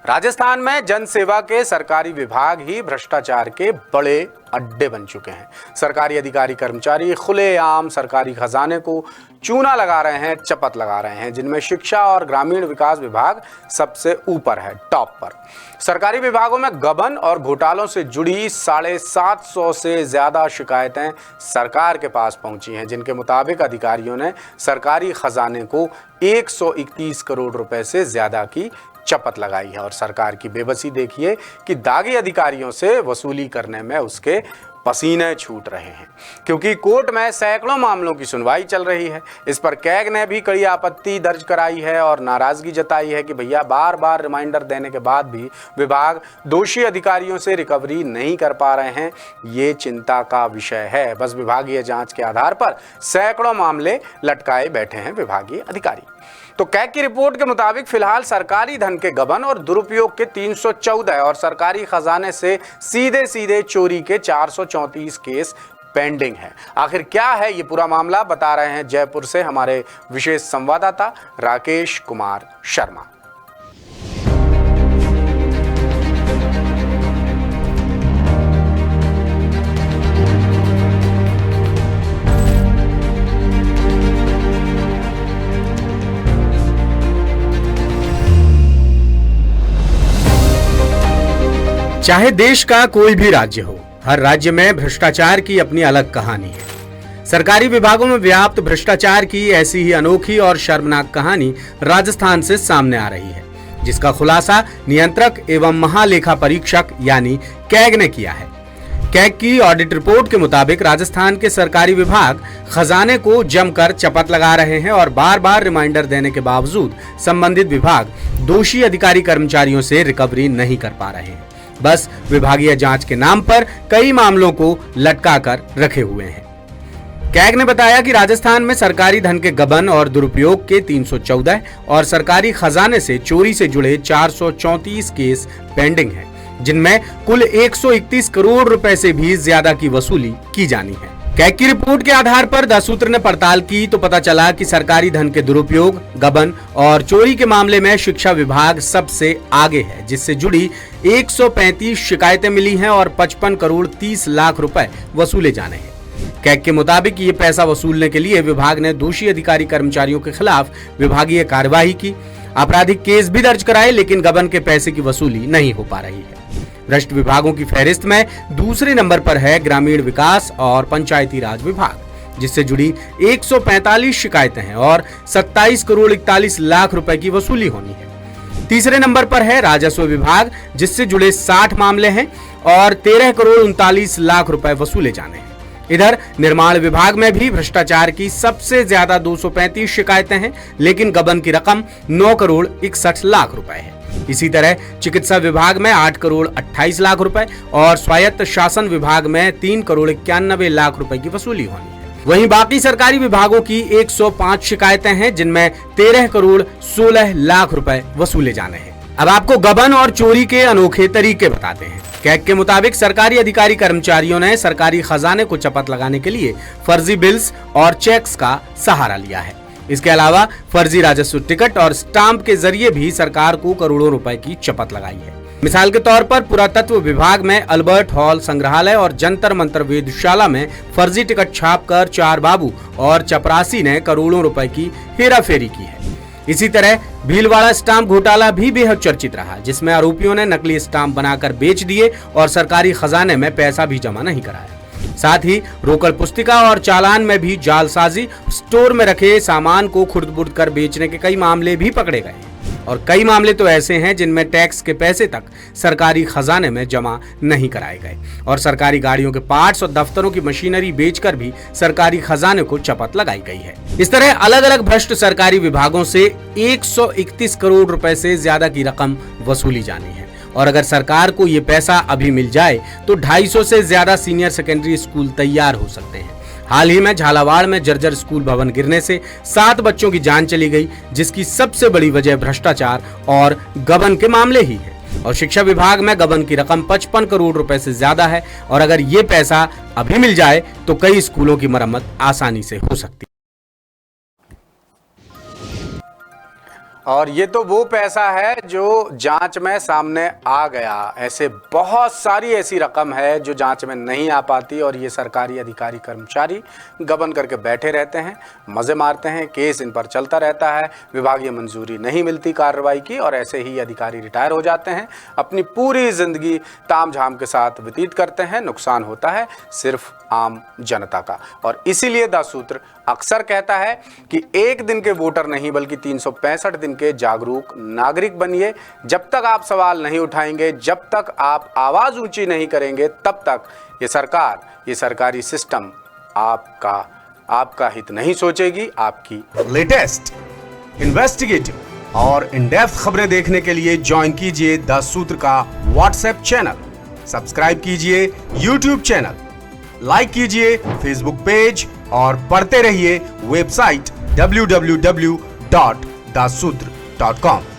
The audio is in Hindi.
राजस्थान में जन सेवा के सरकारी विभाग ही भ्रष्टाचार के बड़े अड्डे बन चुके हैं। सरकारी अधिकारी कर्मचारी खुलेआम सरकारी खजाने को चूना लगा रहे हैं, चपत लगा रहे हैं, जिनमें शिक्षा और ग्रामीण विकास विभाग सबसे ऊपर है, टॉप पर। सरकारी विभागों में गबन और घोटालों से जुड़ी 750 से ज्यादा शिकायतें सरकार के पास पहुंची हैं, जिनके मुताबिक अधिकारियों ने सरकारी खजाने को 131 करोड़ रुपए से ज्यादा की चपत लगाई है। और सरकार की बेबसी देखिए कि दागी अधिकारियों से वसूली करने में उसके पसीने छूट रहे हैं, क्योंकि कोर्ट में सैकड़ों मामलों की सुनवाई चल रही है। इस पर कैग ने भी कड़ी आपत्ति दर्ज कराई है और नाराजगी जताई है कि भैया बार बार रिमाइंडर देने के बाद भी विभाग दोषी अधिकारियों से रिकवरी नहीं कर पा रहे हैं। ये चिंता का विषय है। बस विभागीय जांच के आधार पर सैकड़ों मामले लटकाए बैठे हैं विभागीय अधिकारी। तो कैग की रिपोर्ट के मुताबिक फिलहाल सरकारी धन के गबन और दुरुपयोग के 314 और सरकारी खजाने से सीधे सीधे चोरी के 434 केस पेंडिंग है। आखिर क्या है ये पूरा मामला, बता रहे हैं जयपुर से हमारे विशेष संवाददाता राकेश कुमार शर्मा। चाहे देश का कोई भी राज्य हो, हर राज्य में भ्रष्टाचार की अपनी अलग कहानी है। सरकारी विभागों में व्याप्त भ्रष्टाचार की ऐसी ही अनोखी और शर्मनाक कहानी राजस्थान से सामने आ रही है, जिसका खुलासा नियंत्रक एवं महालेखा परीक्षक यानी कैग ने किया है। कैग की ऑडिट रिपोर्ट के मुताबिक राजस्थान के सरकारी विभाग खजाने को जमकर चपत लगा रहे हैं और बार बार रिमाइंडर देने के बावजूद संबंधित विभाग दोषी अधिकारी कर्मचारियों से रिकवरी नहीं कर पा रहे हैं। बस विभागीय जांच के नाम पर कई मामलों को लटका कर रखे हुए हैं। कैग ने बताया कि राजस्थान में सरकारी धन के गबन और दुरुपयोग के 314 और सरकारी खजाने से चोरी से जुड़े 434 केस पेंडिंग हैं, जिनमें कुल 131 करोड़ रुपए से भी ज्यादा की वसूली की जानी है। कैग की रिपोर्ट के आधार पर 10 सूत्र ने पड़ताल की तो पता चला कि सरकारी धन के दुरुपयोग, गबन और चोरी के मामले में शिक्षा विभाग सबसे आगे है, जिससे जुड़ी 135 शिकायतें मिली हैं और 55 करोड़ 30 लाख रुपए वसूले जाने हैं। कैग के मुताबिक ये पैसा वसूलने के लिए विभाग ने दोषी अधिकारी कर्मचारियों के खिलाफ विभागीय कार्यवाही की, आपराधिक केस भी दर्ज कराए, लेकिन गबन के पैसे की वसूली नहीं हो पा रही है। भ्रष्ट विभागों की फहरिस्त में दूसरे नंबर पर है ग्रामीण विकास और पंचायती राज विभाग, जिससे जुड़ी 145 शिकायतें हैं और 27 करोड़ 41 लाख रुपए की वसूली होनी है। तीसरे नंबर पर है राजस्व विभाग, जिससे जुड़े 60 मामले हैं और 13 करोड़ 39 लाख रुपए वसूले जाने हैं। इधर निर्माण विभाग में भी भ्रष्टाचार की सबसे ज्यादा 235 शिकायतें हैं, लेकिन गबन की रकम 9 करोड़ 61 लाख रुपए है। इसी तरह चिकित्सा विभाग में 8 करोड़ 28 लाख रुपए और स्वायत्त शासन विभाग में 3 करोड़ 91 लाख रुपए की वसूली होनी है। वहीं बाकी सरकारी विभागों की 105 शिकायतें हैं, जिनमें 13 करोड़ 16 लाख रुपए वसूले जाने हैं। अब आपको गबन और चोरी के अनोखे तरीके बताते हैं। कैग के मुताबिक सरकारी अधिकारी कर्मचारियों ने सरकारी खजाने को चपत लगाने के लिए फर्जी बिल्स और चेक्स का सहारा लिया है। इसके अलावा फर्जी राजस्व टिकट और स्टाम्प के जरिए भी सरकार को करोड़ों रुपए की चपत लगाई है। मिसाल के तौर पर पुरातत्व विभाग में अल्बर्ट हॉल संग्रहालय और जंतर मंतर वेधशाला में फर्जी टिकट छापकर 4 बाबू और चपरासी ने करोड़ों रुपए की हेराफेरी की है। इसी तरह भीलवाड़ा स्टाम्प घोटाला भी बेहद चर्चित रहा, जिसमें आरोपियों ने नकली स्टाम्प बनाकर बेच दिए और सरकारी खजाने में पैसा भी जमा नहीं कराया। साथ ही रोकड़ पुस्तिका और चालान में भी जालसाजी, स्टोर में रखे सामान को खुर्द-बुर्द कर बेचने के कई मामले भी पकड़े गए हैं। और कई मामले तो ऐसे हैं जिनमें टैक्स के पैसे तक सरकारी खजाने में जमा नहीं कराए गए और सरकारी गाड़ियों के पार्ट्स और दफ्तरों की मशीनरी बेचकर भी सरकारी खजाने को चपत लगाई गई है। इस तरह अलग अलग भ्रष्ट सरकारी विभागों से 131 करोड़ रुपए से ज्यादा की रकम वसूली जानी है और अगर सरकार को ये पैसा अभी मिल जाए तो 250 से ज्यादा सीनियर सेकेंडरी स्कूल तैयार हो सकते हैं। हाल ही में झालावाड़ में जर्जर स्कूल भवन गिरने से 7 बच्चों की जान चली गई, जिसकी सबसे बड़ी वजह भ्रष्टाचार और गबन के मामले ही है। और शिक्षा विभाग में गबन की रकम 55 करोड़ रुपए से ज्यादा है और अगर ये पैसा अभी मिल जाए तो कई स्कूलों की मरम्मत आसानी से हो सकती है। और ये तो वो पैसा है जो जांच में सामने आ गया। ऐसे बहुत सारी ऐसी रकम है जो जांच में नहीं आ पाती और ये सरकारी अधिकारी कर्मचारी गबन करके बैठे रहते हैं, मज़े मारते हैं, केस इन पर चलता रहता है, विभागीय मंजूरी नहीं मिलती कार्रवाई की और ऐसे ही अधिकारी रिटायर हो जाते हैं, अपनी पूरी ज़िंदगी तामझाम के साथ व्यतीत करते हैं। नुकसान होता है सिर्फ आम जनता का। और इसीलिए द सूत्र अक्सर कहता है कि एक दिन के वोटर नहीं बल्कि 365 दिन के जागरूक नागरिक बनिए। जब तक आप सवाल नहीं उठाएंगे, जब तक आप आवाज ऊंची नहीं करेंगे, तब तक ये सरकार, ये सरकारी सिस्टम आपका हित नहीं सोचेगी, आपकी। लेटेस्ट, इन्वेस्टिगेटिव और इन डेप्थ खबरें देखने के लिए ज्वाइन कीजिए द सूत्र का व्हाट्सएप चैनल, सब्सक्राइब कीजिए यूट्यूब चैनल, लाइक कीजिए फेसबुक पेज और पढ़ते रहिए वेबसाइट www.daसूत्र.com।